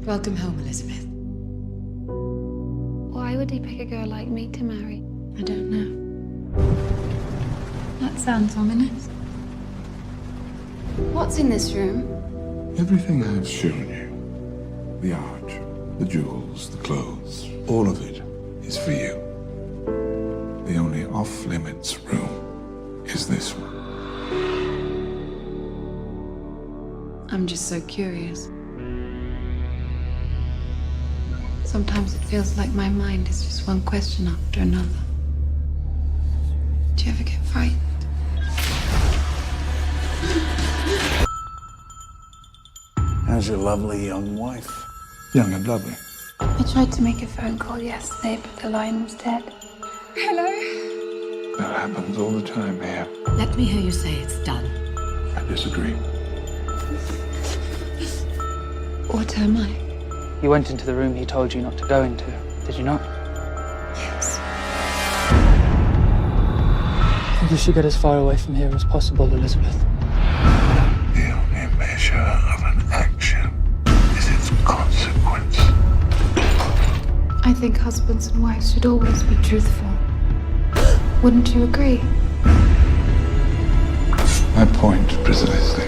Welcome home, Elizabeth. Why would he pick a girl like me to marry? I don't know. That sounds ominous. What's in this room? Everything I've shown you, the art, the jewels, the clothes, all of it is for you. The only off-limits room is this one. I'm just so curious. Sometimes it feels like my mind is just one question after another. Do you ever get frightened? How's your lovely young wife? Young and lovely. I tried to make a phone call yesterday, but the line was dead. Hello? That happens all the time here. Let me hear you say it's done. I disagree. What am I? You went into the room he told you not to go into, did you not? Yes. I think you should get as far away from here as possible, Elizabeth. The only measure of an action is its consequence. I think husbands and wives should always be truthful. Wouldn't you agree? My point, precisely.